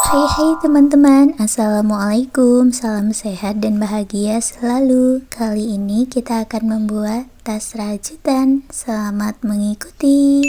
Hai teman-teman, Assalamualaikum, salam sehat dan bahagia selalu. Kali ini kita akan membuat tas rajutan. Selamat mengikuti.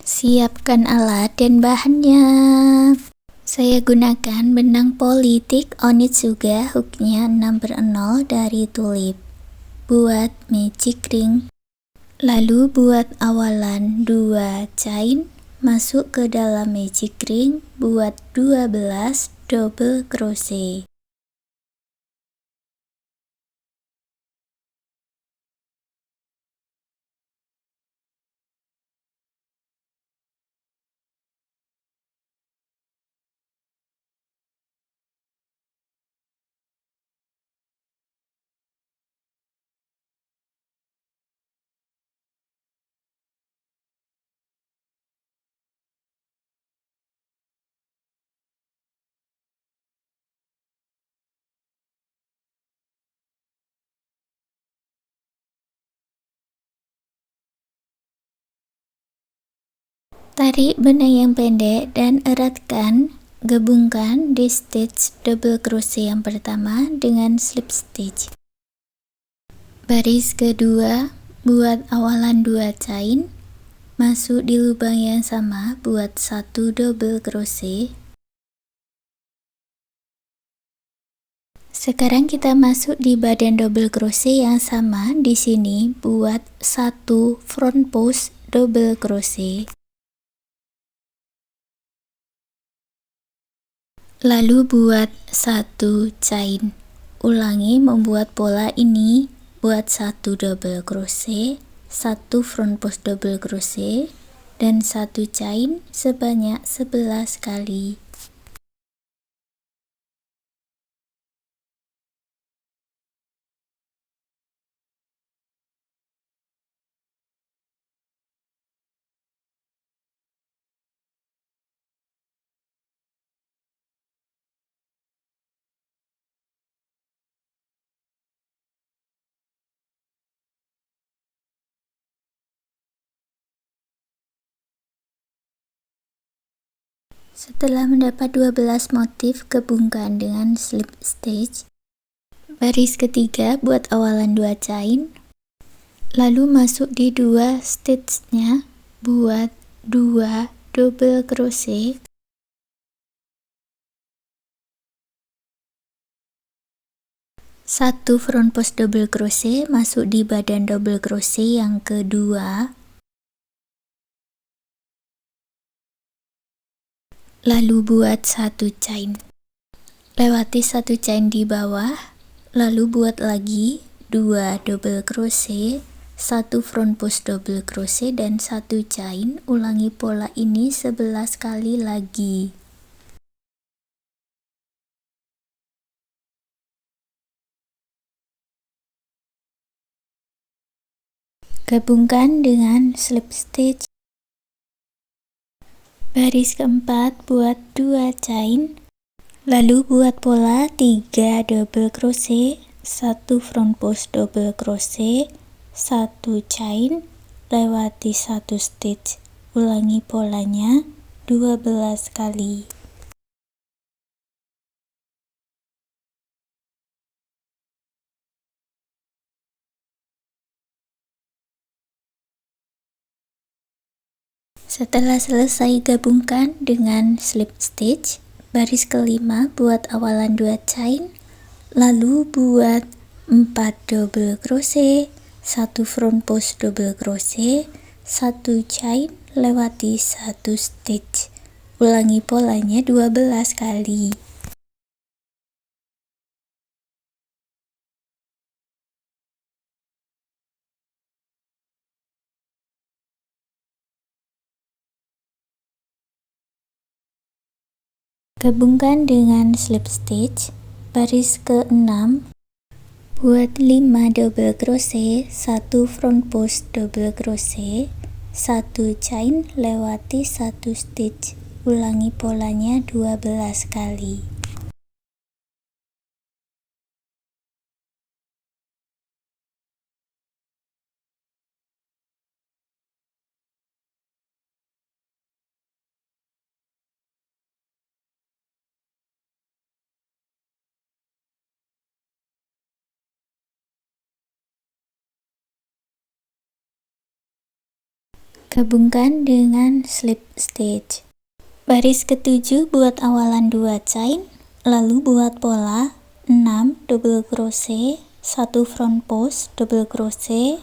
Siapkan alat dan bahannya. Saya gunakan benang politik Onitsuga, hooknya 6/0 dari Tulip. Buat magic ring. Lalu buat awalan 2 chain. Masuk ke dalam magic ring, buat 12 double crochet. Tarik benang yang pendek dan eratkan, gabungkan di stitch double crochet yang pertama dengan slip stitch. Baris kedua, buat awalan 2 chain, masuk di lubang yang sama, buat 1 double crochet. Sekarang kita masuk di badan double crochet yang sama. Di sini buat 1 front post double crochet. Lalu buat 1 chain. Ulangi membuat pola ini, buat 1 double crochet, 1 front post double crochet, dan 1 chain sebanyak 11 kali. Setelah mendapat 12 motif, gabungkan dengan slip stitch. Baris ketiga buat awalan 2 chain. Lalu masuk di 2 stitchnya, buat 2 double crochet. Satu front post double crochet masuk di badan double crochet yang kedua. Lalu buat 1 chain. Lewati 1 chain di bawah, lalu buat lagi 2 double crochet, 1 front post double crochet dan 1 chain. Ulangi pola ini 11 kali lagi. Gabungkan dengan slip stitch. Baris keempat buat 2 chain. Lalu buat pola 3 double crochet, 1 front post double crochet, 1 chain, lewati 1 stitch. Ulangi polanya 12 kali. Setelah selesai, gabungkan dengan slip stitch. Baris kelima buat awalan 2 chain, lalu buat 4 double crochet, 1 front post double crochet, 1 chain, lewati 1 stitch. Ulangi polanya 12 kali. Gabungkan dengan slip stitch. Baris ke-6 buat 5 double crochet, 1 front post double crochet, 1 chain, lewati 1 stitch. Ulangi polanya 12 kali. Gabungkan dengan slip stitch. Baris ketujuh buat awalan 2 chain, lalu buat pola 6 double crochet, 1 front post double crochet,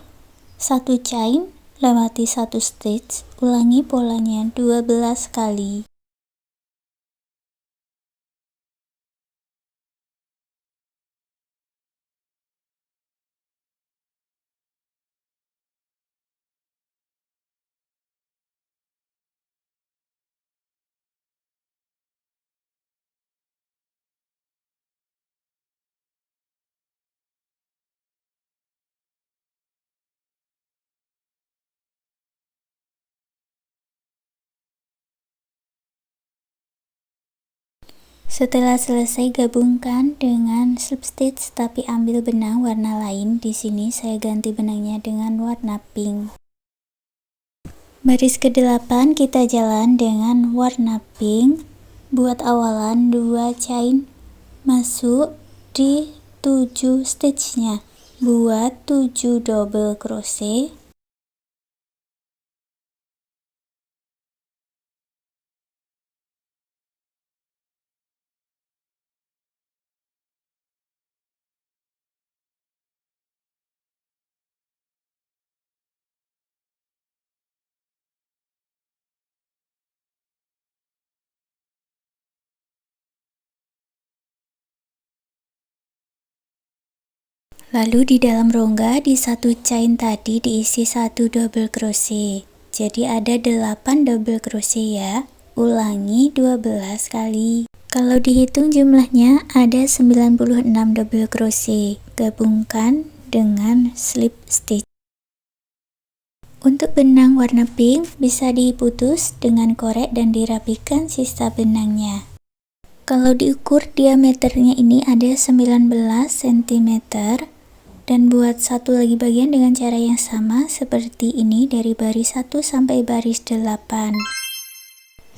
1 chain, lewati 1 stitch, ulangi polanya 12 kali. Setelah selesai, gabungkan dengan slip stitch tapi ambil benang warna lain. Di sini saya ganti benangnya dengan warna pink. Baris ke-8 kita jalan dengan warna pink. Buat awalan 2 chain, masuk di 7 stitchnya, buat 7 double crochet. Lalu di dalam rongga di 1 chain tadi diisi 1 double crochet. Jadi ada 8 double crochet ya. Ulangi 12 kali. Kalau dihitung jumlahnya ada 96 double crochet. Gabungkan dengan slip stitch. Untuk benang warna pink bisa diputus dengan korek dan dirapikan sisa benangnya. Kalau diukur diameternya ini ada 19 cm. Dan buat satu lagi bagian dengan cara yang sama seperti ini dari baris 1 sampai baris 8.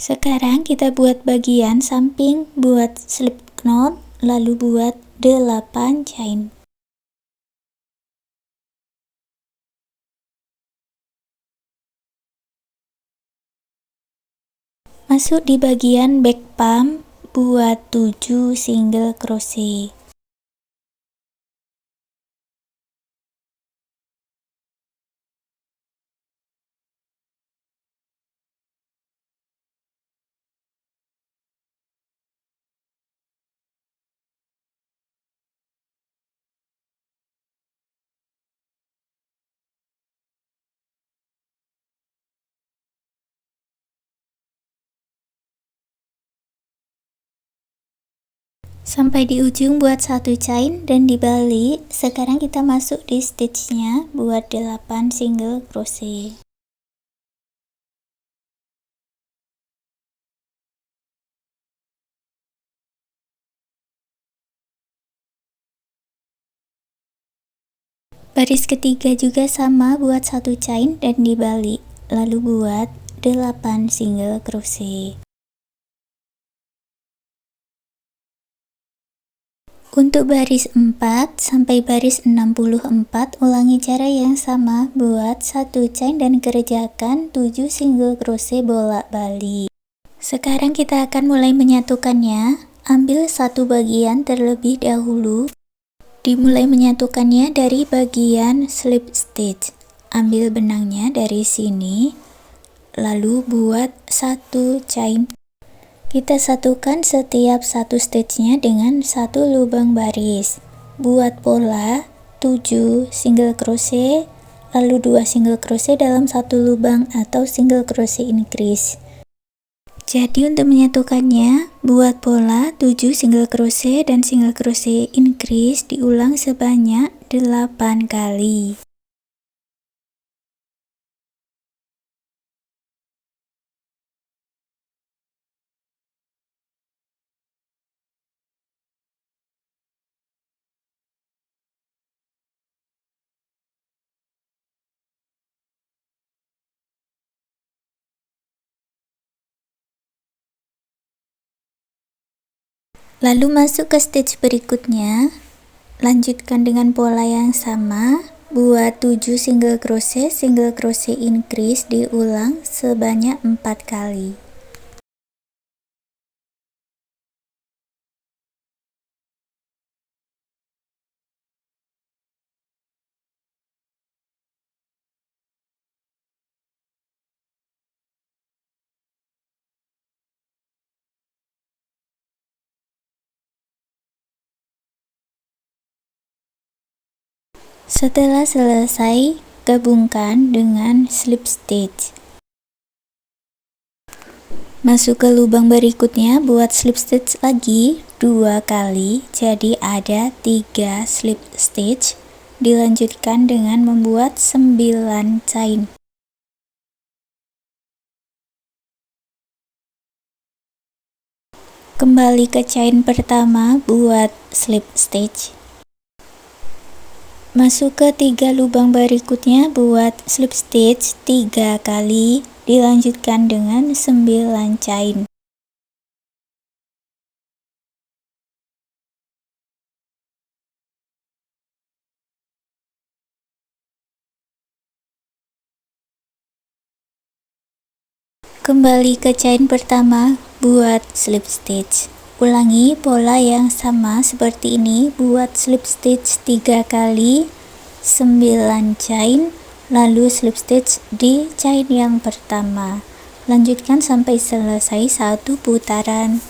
Sekarang kita buat bagian samping, buat slip knot, lalu buat 8 chain. Masuk di bagian back palm, buat 7 single crochet. Sampai di ujung buat 1 chain dan dibalik. Sekarang kita masuk di stitchnya buat 8 single crochet. Baris ketiga juga sama, buat 1 chain dan dibalik, lalu buat 8 single crochet. Untuk baris 4 sampai baris 64, ulangi cara yang sama, buat 1 chain dan kerjakan 7 single crochet bolak-balik. Sekarang kita akan mulai menyatukannya. Ambil satu bagian terlebih dahulu. Dimulai menyatukannya dari bagian slip stitch. Ambil benangnya dari sini, lalu buat 1 chain. Kita satukan setiap 1 stitchnya dengan 1 lubang baris. Buat pola 7 single crochet, lalu 2 single crochet dalam 1 lubang atau single crochet increase. Jadi untuk menyatukannya, buat pola 7 single crochet dan single crochet increase diulang sebanyak 8 kali. Lalu masuk ke stitch berikutnya, lanjutkan dengan pola yang sama, Buat 7 single crochet increase diulang sebanyak 4 kali. Setelah selesai, gabungkan dengan slip stitch. Masuk ke lubang berikutnya, buat slip stitch lagi 2 kali, jadi ada 3 slip stitch. Dilanjutkan dengan membuat 9 chain. Kembali ke chain pertama, buat slip stitch. Masuk ke 3 lubang berikutnya, buat slip stitch 3 kali, dilanjutkan dengan 9 chain. Kembali ke chain pertama, buat slip stitch. Ulangi pola yang sama seperti ini, buat slip stitch 3 kali, 9 chain, lalu slip stitch di chain yang pertama. Lanjutkan sampai selesai 1 putaran.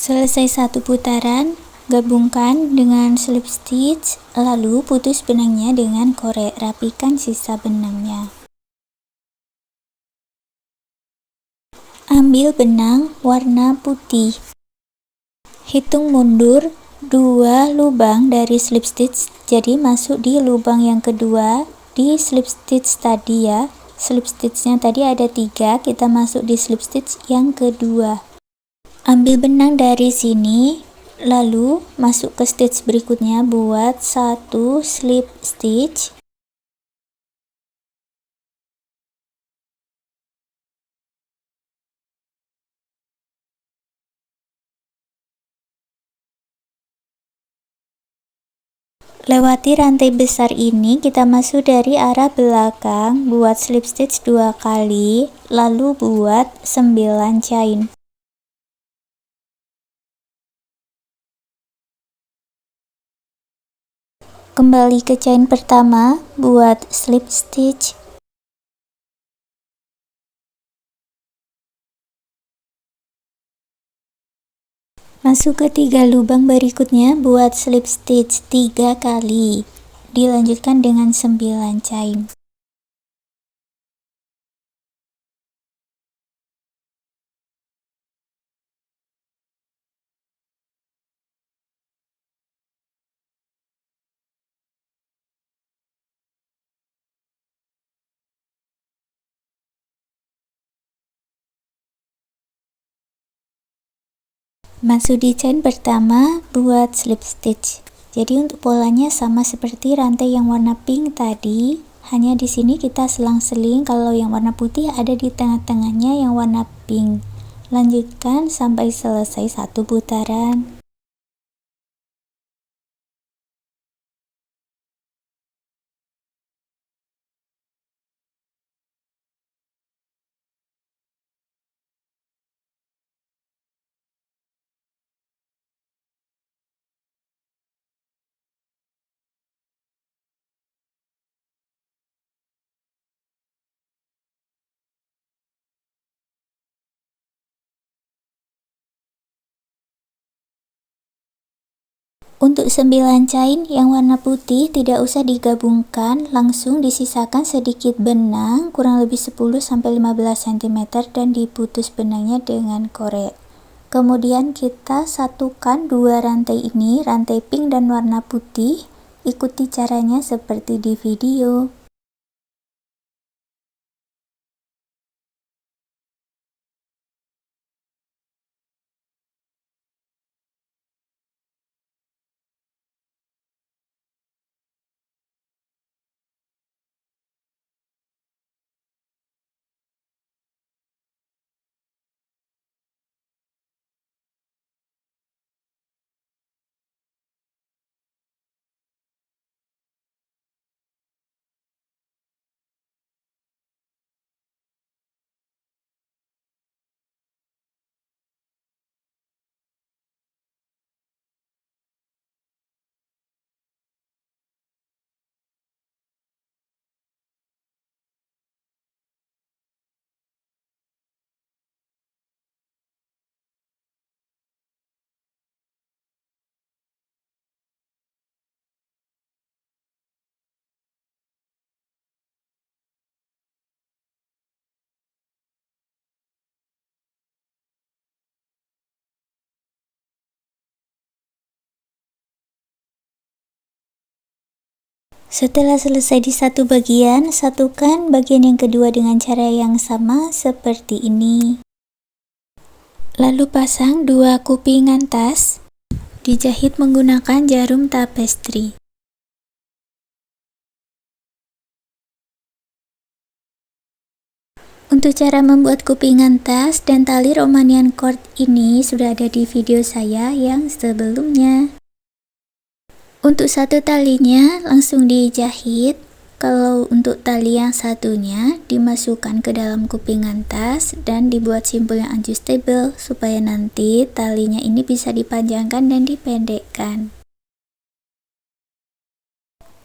Selesai 1 putaran, gabungkan dengan slip stitch, lalu putus benangnya dengan korek, rapikan sisa benangnya. Ambil benang warna putih. Hitung mundur 2 lubang dari slip stitch, jadi masuk di lubang yang kedua di slip stitch tadi ya. Slip stitchnya tadi ada 3, kita masuk di slip stitch yang kedua. Ambil benang dari sini, lalu masuk ke stitch berikutnya, buat 1 slip stitch. Lewati rantai besar ini, kita masuk dari arah belakang, buat slip stitch 2 kali, lalu buat 9 chain. Kembali ke chain pertama, buat slip stitch. Masuk ke 3 lubang berikutnya, buat slip stitch 3 kali. Dilanjutkan dengan 9 chain. Masuk di chain pertama, buat slip stitch. Jadi untuk polanya sama seperti rantai yang warna pink tadi, hanya di sini kita selang-seling. Kalau yang warna putih ada di tengah-tengahnya yang warna pink. Lanjutkan sampai selesai 1 putaran. Untuk 9 chain yang warna putih tidak usah digabungkan, langsung disisakan sedikit benang, kurang lebih 10-15 cm, dan diputus benangnya dengan korek. Kemudian kita satukan 2 rantai ini, rantai pink dan warna putih. Ikuti caranya seperti di video. Setelah selesai di satu bagian, satukan bagian yang kedua dengan cara yang sama seperti ini. Lalu pasang dua kupingan tas, dijahit menggunakan jarum tapestri. Untuk cara membuat kupingan tas dan tali Romanian cord ini sudah ada di video saya yang sebelumnya. Untuk satu talinya langsung dijahit, kalau untuk tali yang satunya dimasukkan ke dalam kupingan tas dan dibuat simpul yang adjustable supaya nanti talinya ini bisa dipanjangkan dan dipendekkan.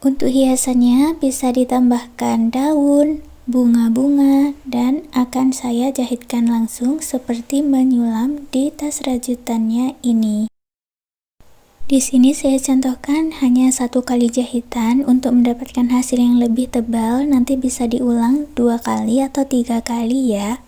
Untuk hiasannya bisa ditambahkan daun, bunga-bunga, dan akan saya jahitkan langsung seperti menyulam di tas rajutannya ini. Di sini saya contohkan hanya 1 kali jahitan. Untuk mendapatkan hasil yang lebih tebal nanti bisa diulang 2 kali atau 3 kali ya.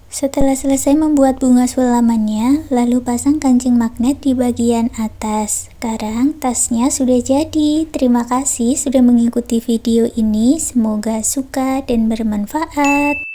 Setelah selesai membuat bunga sulamannya, lalu pasang kancing magnet di bagian atas. Sekarang tasnya sudah jadi. Terima kasih sudah mengikuti video ini. Semoga suka dan bermanfaat.